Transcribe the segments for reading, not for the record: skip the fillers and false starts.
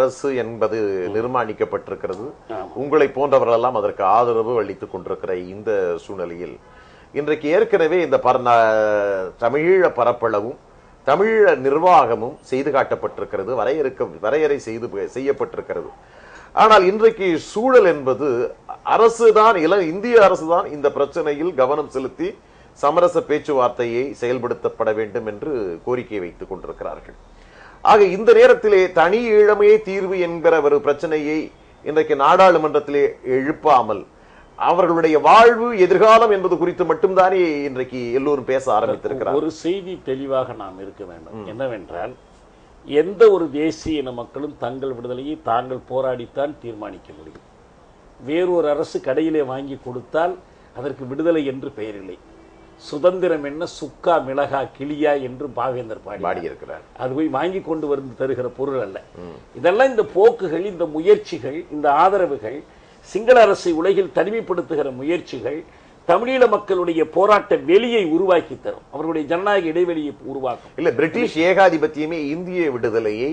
அரசு என்பது நிர்மாணிக்கப்பட்டிருக்கிறது. உங்களை போன்றவர்கள் எல்லாம் அதற்கு ஆதரவு அளித்துக் கொண்டிருக்கிற இந்த சூழ்நிலையில் இன்றைக்கு ஏற்கனவே இந்த தமிழீழ பரப்பளவும் தமிழீழ நிர்வாகமும் செய்து காட்டப்பட்டிருக்கிறது, வரையறை செய்யப்பட்டிருக்கிறது. ஆனால் இன்றைக்கு சூழல் என்பது அரசுதான், இந்திய அரசுதான் இந்த பிரச்சனையில் கவனம் செலுத்தி சமரச பேச்சுவார்த்தையை செயல்படுத்தப்பட வேண்டும் என்று கோரிக்கை வைத்துக் கொண்டிருக்கிறார்கள். ஆக இந்த நேரத்திலே தனி ஈழமையே தீர்வு என்கிற ஒரு பிரச்சனையை இன்றைக்கு நாடாளுமன்றத்திலே எழுப்பாமல் அவர்களுடைய வாழ்வு எதிர்காலம் என்பது குறித்து மட்டும்தானே இன்றைக்கு எல்லோரும் பேச ஆரம்பித்திருக்கிறார். ஒரு செய்தி தெளிவாக நாம் இருக்க வேண்டும். என்னவென்றால், எந்த ஒரு தேசிய இன மக்களும் தங்கள் விடுதலையை தாங்கள் போராடித்தான் தீர்மானிக்க முடியும். வேறொரு அரசு கடையிலே வாங்கி கொடுத்தால் அதற்கு விடுதலை என்று பெயரில்லை. சுதந்திரம் என்ன சுக்கா மிளகா கிளியா என்று பாவேந்தர் பாடியிருக்கிறார். அது போய் வாங்கி கொண்டு வந்து தருகிற பொருள் அல்ல. இதெல்லாம் இந்த போக்குகள், இந்த முயற்சிகள், இந்த ஆதரவுகள், சிங்கள அரசை உலகில் தனிமைப்படுத்துகிற முயற்சிகள் தமிழீழ மக்களுடைய போராட்ட வெளியை உருவாக்கி தரும், அவர்களுடைய ஜனநாயக இடைவெளியை உருவாக்கும். இல்ல, பிரிட்டிஷ் ஏகாதிபத்தியமே இந்திய விடுதலையை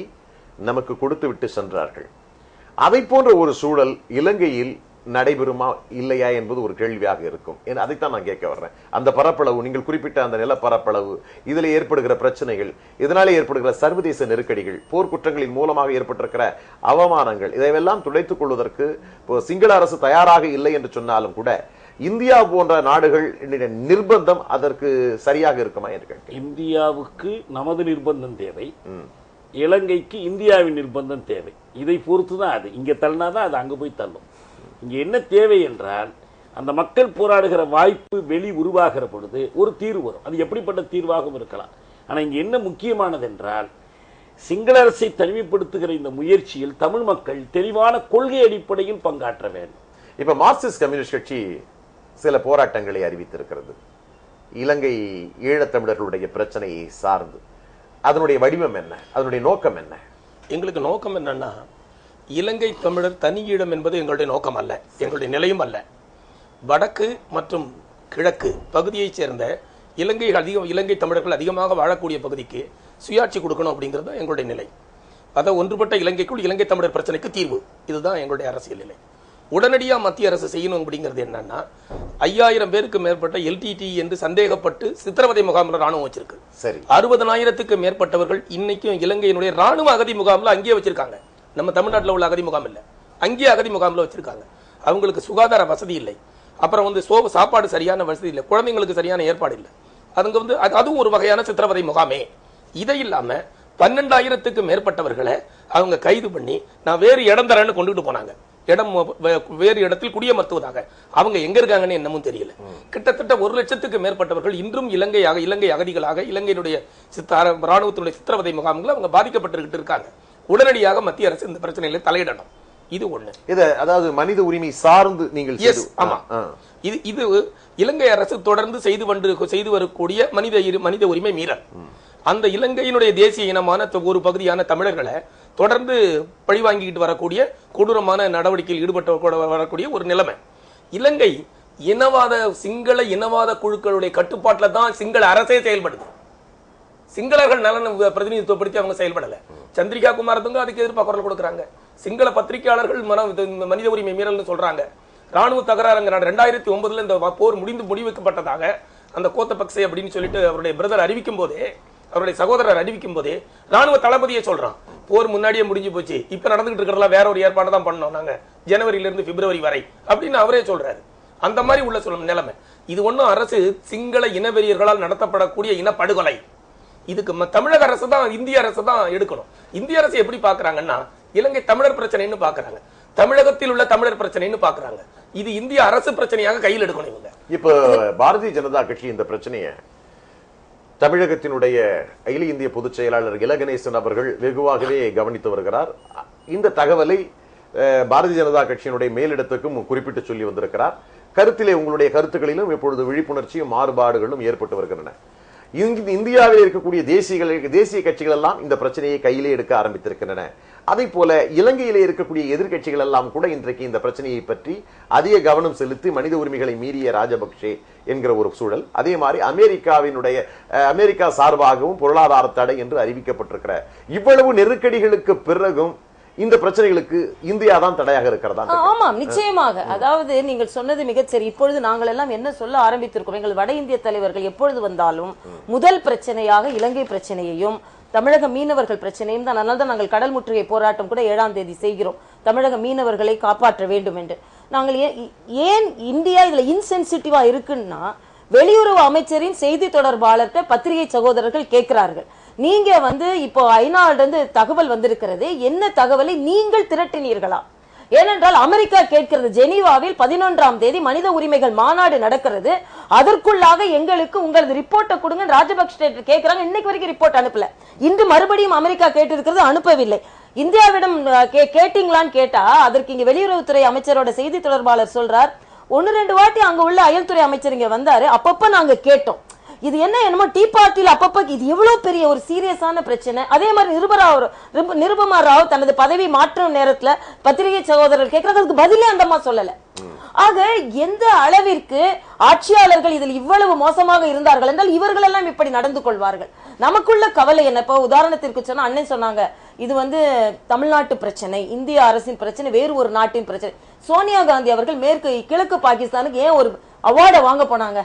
நமக்கு கொடுத்து விட்டு சென்றார்கள். அதை போன்ற ஒரு சூழல் இலங்கையில் நடைபெறுமா இல்லையா என்பது ஒரு கேள்வியாக இருக்கும். அதைத்தான் நான் கேட்க வர்றேன். அந்த பரப்பளவு, நீங்கள் குறிப்பிட்ட அந்த நில பரப்பளவு, இதில் ஏற்படுகிற பிரச்சனைகள், இதனாலே ஏற்படுகிற சர்வதேச நெருக்கடிகள், போர்க்குற்றங்களின் மூலமாக ஏற்பட்டிருக்கிற அவமானங்கள், இதையெல்லாம் துடைத்துக் கொள்வதற்கு சிங்கள அரசு தயாராக இல்லை என்று சொன்னாலும் கூட இந்தியா போன்ற நாடுகள் நிர்பந்தம் அதற்கு சரியாக இருக்குமா என்று கேட்கிறேன். இந்தியாவுக்கு நமது நிர்பந்தம் தேவை, இலங்கைக்கு இந்தியாவின் நிர்பந்தம் தேவை. இதை பொறுத்துதான் அது இங்க தள்ளினாதான் அது அங்க போய் தள்ளும். இங்க என்ன தேவை என்றால், அந்த மக்கள் போராடுகிற வாய்ப்பு வெளி உருவாகிற பொழுது ஒரு தீர்வு வரும். அது எப்படிப்பட்ட தீர்வாகவும் இருக்கலாம். ஆனா இங்க என்ன முக்கியமானது என்றால், சிங்கள அரசை தனிமைப்படுத்துகிற இந்த முயற்சியில் தமிழ் மக்கள் தெளிவான கொள்கை அடிப்படையில் பங்காற்ற வேண்டும். இப்ப மார்க்சிஸ்ட் கம்யூனிஸ்ட் கட்சி சில போராட்டங்களை அறிவித்திருக்கிறது, இலங்கை ஈழத்தமிழர்களுடைய பிரச்சனையை சார்ந்து. அதனுடைய வடிவம் என்ன, அதனுடைய நோக்கம் என்ன? எங்களுக்கு நோக்கம் என்னன்னா, இலங்கை தமிழர் தனி ஈழம் என்பது எங்களுடைய நோக்கம் அல்ல, எங்களுடைய நிலையும் அல்ல. வடக்கு மற்றும் கிழக்கு பகுதியைச் சேர்ந்த இலங்கை தமிழர்கள் அதிகமாக வாழக்கூடிய பகுதிக்கு சுயாட்சி கொடுக்கணும் அப்படிங்கிறது தான் எங்களுடைய நிலை. அதை ஒன்றுபட்ட இலங்கைக்குள் இலங்கை தமிழர் பிரச்சனைக்கு தீர்வு, இதுதான் எங்களுடைய அரசியல் நிலை. உடனடியாக மத்திய அரசு செய்யணும் அப்படிங்கிறது என்னன்னா, 5000 பேருக்கு மேற்பட்ட எல்டிடி என்று சந்தேகப்பட்டு சித்திரவதை முகாமில் ராணுவம் வச்சிருக்கு. சரி, 60,000க்கு மேற்பட்டவர்கள் இன்னைக்கும் இலங்கையினுடைய ராணுவ அகதி முகாமில் அங்கேயே வச்சிருக்காங்க. நம்ம தமிழ்நாட்டில் உள்ள அகதி முகாம் இல்லை, அங்கேயே அகதி முகாமில் வச்சிருக்காங்க. அவங்களுக்கு சுகாதார வசதி இல்லை, அப்புறம் சாப்பாடு சரியான வசதி இல்லை, குழந்தைங்களுக்கு சரியான ஏற்பாடு இல்லை. அதுங்க அதுவும் ஒரு வகையான சித்திரவதை முகாமே. இதை இல்லாம 12,000க்கு மேற்பட்டவர்களை அவங்க கைது பண்ணி நான் வேறு இடம் தரேன்னு கொண்டுட்டு போனாங்க. வேறு இடத்தில் குடியமர்த்துவதாக. அவங்க எங்க இருக்காங்கன்னு என்னமும் தெரியல. கிட்டத்தட்ட 1 லட்சத்துக்கு மேற்பட்டவர்கள் இன்றும் இலங்கை அகதிகளாக இலங்கையினுடைய ராணுவத்தினுடைய சித்திரவதை முகாம்கள் அவங்க பாதிக்கப்பட்டு இருக்காங்க. உடனடியாக மத்திய அரசு இந்த பிரச்சனையில தலையிடணும். இது ஒண்ணு. இது அதாவது மனித உரிமை சார்ந்து நீங்கள் ஆமா, இது இலங்கை அரசு தொடர்ந்து செய்து வரக்கூடிய மனித உரிமை மீறல். அந்த இலங்கையினுடைய தேசிய இனமான ஒரு பகுதியான தமிழர்களை தொடர்ந்து பழிவாங்கிட்டு வரக்கூடிய கொடூரமான நடவடிக்கையில் ஈடுபட்டு வரக்கூடிய ஒரு நிலைமை. இலங்கை சிங்கள இனவாத குழுக்களுடைய கட்டுப்பாட்டில் தான் சிங்கள அரசே செயல்படுது. சிங்களர்கள் நலனை பிரதிநிதித்துவப்படுத்தி அவங்க செயல்படல. சந்திரிகா குமாரதுங்க அதுக்கு எதிர்ப்பாக குரல் கொடுக்குறாங்க. சிங்கள பத்திரிகையாளர்கள் மனித உரிமை மீறல்னு சொல்றாங்க. ராணுவ தகராறுங்க 2009 இந்த போர் முடிவுக்கப்பட்டதாக அந்த கோத்தபக்சே அப்படின்னு சொல்லிட்டு அவருடைய பிரதர் அறிவிக்கும் போதே, அவருடைய சகோதரர் அறிவிக்கும் போதே ராணுவ தளபதியை சொல்றான், போர் முன்னாடியே முடிஞ்சு போச்சு, இப்ப நடந்துகிட்டு இருக்கிறதெல்லாம் வேற ஒரு ஏற்பாடு தான் பண்ணோம் நாங்க ஜனவரியிலிருந்து பிப்ரவரி வரை அப்படின்னு அவரே சொல்றாரு. அந்த மாதிரி உள்ள சொல்லும் நிலைமை இது. ஒன்னும் அரசு சிங்கள இனவெறியர்களால் நடத்தப்படக்கூடிய இனப்படுகொலை. இதுக்கு தமிழக அரசு தான், இந்திய அரசு தான் எடுக்கணும். இந்திய அரசு எப்படி பாக்குறாங்கன்னா, இலங்கை தமிழர் பிரச்சனைன்னு பாக்குறாங்க, தமிழகத்தில் உள்ள தமிழர் பிரச்சனைன்னு பாக்குறாங்க. இது இந்திய அரசு பிரச்சனையாக கையில் எடுக்கணும் இவங்க. இப்ப பாரதிய ஜனதா கட்சி இந்த பிரச்சனையை தமிழகத்தினுடைய அகில இந்திய பொதுச் செயலாளர் இல கணேசன் அவர்கள் வெகுவாகவே கவனித்து வருகிறார். இந்த தகவலை பாரதிய ஜனதா கட்சியினுடைய மேலிடத்துக்கும் குறிப்பிட்டு சொல்லி வந்திருக்கிறார். கருத்திலே உங்களுடைய கருத்துக்களிலும் இப்பொழுது விழிப்புணர்ச்சியும் மாறுபாடுகளும் ஏற்பட்டு வருகின்றன. இந்தியாவில் இருக்கக்கூடிய தேசிய கட்சிகள் எல்லாம் இந்த பிரச்சனையை கையிலே எடுக்க ஆரம்பித்திருக்கின்றன. அதே போல இலங்கையிலே இருக்கக்கூடிய எதிர்கட்சிகள் எல்லாம் கூட இன்றைக்கு இந்த பிரச்சனையை பற்றி அதிக கவனம் செலுத்தி மனித உரிமைகளை மீறிய ராஜபக்சே என்கிற ஒரு சூழல். அதே மாதிரி அமெரிக்கா சார்பாகவும் பொருளாதார தடை என்று அறிவிக்கப்பட்டிருக்கிற இவ்வளவு நெருக்கடிகளுக்கு பிறகும் இந்த பிரச்சனைகளுக்கு இந்தியா தான் தடையாக இருக்கிறதா? ஆமாம், நிச்சயமாக. அதாவது நீங்கள் சொன்னது மிகச்சரி. இப்பொழுது நாங்கள் எல்லாம் என்ன சொல்ல ஆரம்பித்திருக்கோம், எங்கள் வட இந்திய தலைவர்கள் எப்பொழுது வந்தாலும் முதல் பிரச்சனையாக இலங்கை பிரச்சனையையும் தமிழக மீனவர்கள் பிரச்சனையும் தான். அதனால்தான் நாங்கள் கடல் முற்றுகை போராட்டம் கூட 7ஆம் தேதி செய்கிறோம், தமிழக மீனவர்களை காப்பாற்ற வேண்டும் என்று. நாங்கள் ஏன் இந்தியா இதுல இன்சென்சிட்டிவா இருக்குன்னா, வெளியுறவு அமைச்சரின் செய்தி தொடர்பாளர்கிட்ட பத்திரிகை சகோதரர்கள் கேட்கிறார்கள், நீங்க இப்போ ஐநாவிலிருந்து தகவல் வந்திருக்கிறது, என்ன தகவலை நீங்கள் திரட்டினீர்களா? ஏனென்றால் அமெரிக்கா கேட்கிறது, ஜெனீவாவில் 11ஆம் தேதி மனித உரிமைகள் மாநாடு நடக்கிறது, அதற்குள்ளாக எங்களுக்கு உங்களது ரிப்போர்ட்டை கொடுங்க ராஜபக்சே கேட்கிறாங்க. இன்னைக்கு வரைக்கும் ரிப்போர்ட் அனுப்பல. இன்று மறுபடியும் அமெரிக்கா கேட்டிருக்கிறது, அனுப்பவில்லை. இந்தியாவிடம் கேட்டீங்களான்னு கேட்டா அதற்கு இங்க வெளியுறவுத்துறை அமைச்சரோட செய்தி தொடர்பாளர் சொல்றார், 1-2 வாட்டி அங்க உள்ள அயல்துறை அமைச்சர் இங்க வந்தாரு, அப்பப்ப நாங்க கேட்டோம். இது என்னமோ டீ பார்ட்டியில் அப்பப்ப இது எவ்வளவு பெரிய ஒரு சீரியஸான பிரச்சனை. அதே மாதிரி நிருபமா ராவ் தனது பதவி மாற்றும் நேரத்துல பத்திரிகை சகோதரர்கள் கேட்கறதுக்கு பதிலே அந்தமா சொல்லல. ஆக எந்த அளவிற்கு ஆட்சியாளர்கள் இதில் இவ்வளவு மோசமாக இருந்தார்கள் என்றால் இவர்கள் எல்லாம் இப்படி நடந்து கொள்வார்கள். நமக்குள்ள கவலை என்ன? இப்ப உதாரணத்திற்கு சொன்னா, அண்ணன் சொன்னாங்க இது தமிழ்நாட்டு பிரச்சனை, இந்திய அரசின் பிரச்சனை, வேறு ஒரு நாட்டின் பிரச்சனை. சோனியா காந்தி அவர்கள் கிழக்கு பாகிஸ்தானுக்கு ஏன் ஒரு அவார்டை வாங்க போனாங்க?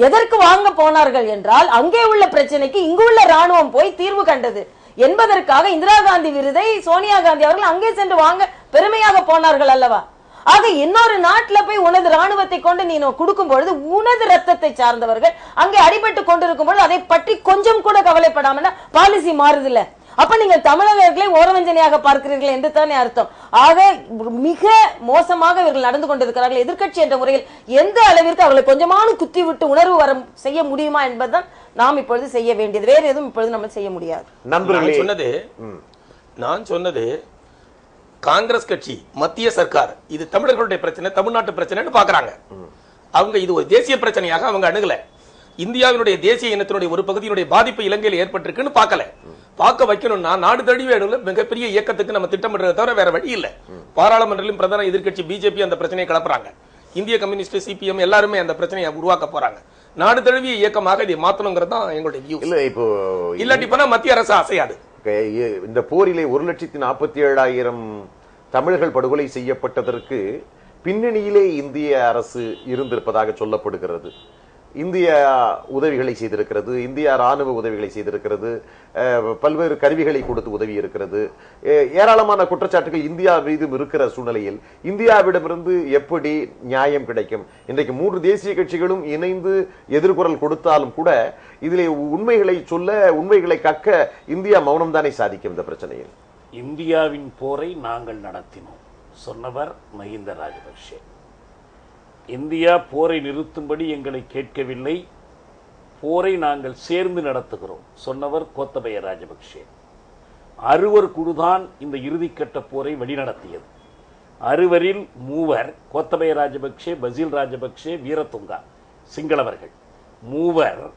எதற்கு வாங்க போனார்கள் என்றால், அங்கே உள்ள பிரச்சனைக்கு இங்கு உள்ள ராணுவம் போய் தீர்வு கண்டது என்பதற்காக இந்திரா காந்தி விருதை சோனியா காந்தி அவர்கள் அங்கே சென்று வாங்க பெருமையாக போனார்கள் அல்லவா? ஆக இன்னொரு நாட்டுல போய் உனது ராணுவத்தை கொண்டு நீ கொடுக்கும் பொழுது உனது ரத்தத்தை சார்ந்தவர்கள் அங்கே அடிபட்டு கொண்டிருக்கும் பொழுது அதை பற்றி கொஞ்சம் கூட கவலைப்படாம பாலிசி மாறுதில்ல. அப்ப நீங்கள் தமிழர்களை ஓரவஞ்சனையாக பார்க்கிறீர்கள் என்று தானே அர்த்தம். ஆக மிக மோசமாக இவர்கள் நடந்து கொண்டிருக்கிறார்கள். எதிர்க்கட்சி என்ற முறையில் எந்த அளவிற்கு அவர்களை கொஞ்சமான குத்தி விட்டு உணர்வு வர செய்ய முடியுமா என்பதுதான் நாம் இப்பொழுது செய்ய வேண்டியது. வேற எதுவும் இப்பொழுது நம்ம செய்ய முடியாது. நான் சொன்னது காங்கிரஸ் கட்சி, மத்திய சர்க்கார் இது தமிழர்களுடைய பிரச்சனை, தமிழ்நாட்டு பிரச்சனைன்னு பாக்குறாங்க. அவங்க இது ஒரு தேசிய பிரச்சனையாக அவங்க அணுகல. இந்தியாவினுடைய தேசிய இனத்தினுடைய ஒரு பகுதியினுடைய பாதிப்பு இலங்கையில் ஏற்பட்டிருக்குன்னு பார்க்கல. பார்க்க வைக்கணும்னா நாடு தழுவிய மிகப்பெரிய இயக்கத்துக்கு நம்ம திட்டமிடுறத தவிர வேற வழி இல்ல. பாராளுமன்றத்திலும் பிரதான எதிர்க்கட்சி பிஜேபி அந்த பிரச்சனையை கிளப்புறாங்க. இந்திய கம்யூனிஸ்ட், சிபிஎம் எல்லாருமே அந்த பிரச்சனையை உருவாக்க போறாங்க. நாடு தழுவிய இயக்கமாக இதை மாத்தணுங்கிறது தான் எங்களுடைய வியூ. இல்ல இப்போ இல்லாட்டி போனா மத்திய அரசு அசையாது. இந்த போரிலே 1,47,000 தமிழர்கள் படுகொலை செய்யப்பட்டதற்கு பின்னணியிலே இந்திய அரசு இருந்திருப்பதாக சொல்லப்படுகிறது. இந்தியா உதவிகளை செய்திருக்கிறது, இந்தியா ராணுவ உதவிகளை செய்திருக்கிறது, பல்வேறு கருவிகளை கொடுத்து உதவி இருக்கிறது. ஏராளமான குற்றச்சாட்டுகள் இந்தியா மீதும் இருக்கிற சூழ்நிலையில் இந்தியாவிடமிருந்து எப்படி நியாயம் கிடைக்கும்? இன்றைக்கு 3 தேசிய கட்சிகளும் இணைந்து எதிர்குரல் கொடுத்தாலும் கூட இதிலே உண்மைகளை சொல்ல, உண்மைகளை கக்க இந்தியா மௌனம் தானே சாதிக்கும் இந்த பிரச்சனையில். இந்தியாவின் போரை நாங்கள் நடத்தினோம் சொன்னவர் மஹிந்த ராஜபக்ஷே. இந்தியா போரை நிறுத்தும்படி எங்களை கேட்கவில்லை, போரை நாங்கள் சேர்ந்து நடத்துகிறோம் சொன்னவர் கோத்தபய ராஜபக்ஷே. 6 குழுதான் இந்த இறுதிக்கட்ட போரை வழிநடத்தியது. 6 3 கோத்தபய ராஜபக்ஷே, பசில் ராஜபக்ஷே, வீரதுங்கா சிங்களவர்கள் 3.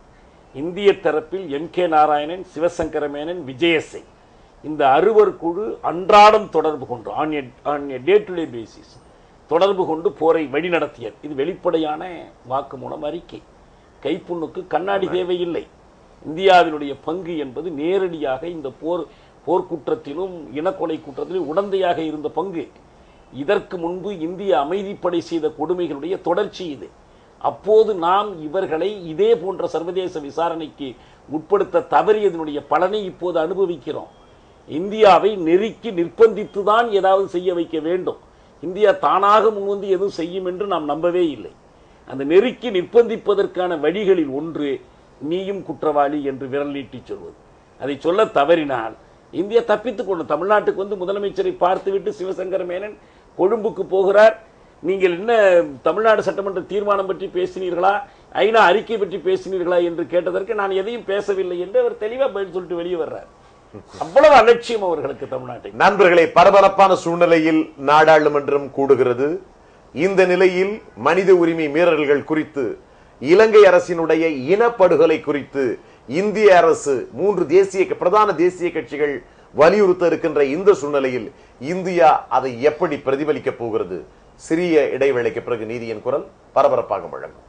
இந்திய தரப்பில் எம் கே நாராயணன், சிவசங்கர மேனன், விஜயசை. இந்த 6 குழு அன்றாடம் தொடர்பு கொண்டு on a day to day basis தொடர்பு கொண்டு போரை வழிநடத்தியது. இது வெளிப்படையான வாக்குமூலம் அறிக்கை. கைப்புண்ணுக்கு கண்ணாடி தேவையில்லை. இந்தியாவினுடைய பங்கு என்பது நேரடியாக இந்த போர்க்குற்றத்திலும் இனக்கொலை குற்றத்திலும் உடந்தையாக இருந்த பங்கு. இதற்கு முன்பு இந்திய அமைதிப்படை செய்த கொடுமைகளுடைய தொடர்ச்சி இது. அப்போது நாம் இவர்களை இதே போன்ற சர்வதேச விசாரணைக்கு உட்படுத்த தவறியதனுடைய பலனை இப்போது அனுபவிக்கிறோம். இந்தியாவை நெருக்கி நிர்பந்தித்துதான் ஏதாவது செய்ய வைக்க வேண்டும். இந்தியா தானாக முன்வந்து எதுவும் செய்யும் என்று நாம் நம்பவே இல்லை. அந்த நெருக்கி நிர்பந்திப்பதற்கான வழிகளில் ஒன்று நீயும் குற்றவாளி என்று விரல் நீட்டி சொல்வது. அதை சொல்ல தவறினால் இந்தியா தப்பித்துக் கொண்டு தமிழ்நாட்டுக்கு முதலமைச்சரை பார்த்துவிட்டு சிவசங்கர மேனன் கொழும்புக்கு போகிறார். நீங்கள் என்ன தமிழ்நாடு சட்டமன்ற தீர்மானம் பற்றி பேசினீர்களா, ஐநா அறிக்கை பற்றி பேசினீர்களா என்று கேட்டதற்கு நான் எதையும் பேசவில்லை என்று அவர் தெளிவா பதில் சொல்லிட்டு வெளியே வர்றார். அவ்வளவு அலட்சியம் அவர்களுக்கு தமிழ்நாட்டை. நண்பர்களே, பரபரப்பான சூழ்நிலையில் நாடாளுமன்றம் கூடுகிறது. இந்த நிலையில் மனித உரிமை மீறல்கள் குறித்து, இலங்கை அரசினுடைய இனப்படுகொலை குறித்து இந்திய அரசு 3 பிரதான தேசிய கட்சிகள் வலியுறுத்த இருக்கின்ற இந்த சூழ்நிலையில் இந்தியா அதை எப்படி பிரதிபலிக்க போகிறது? சிறிய இடைவேளைக்கு பிறகு நீதியின் குரல் பரபரப்பாக வழங்கும்.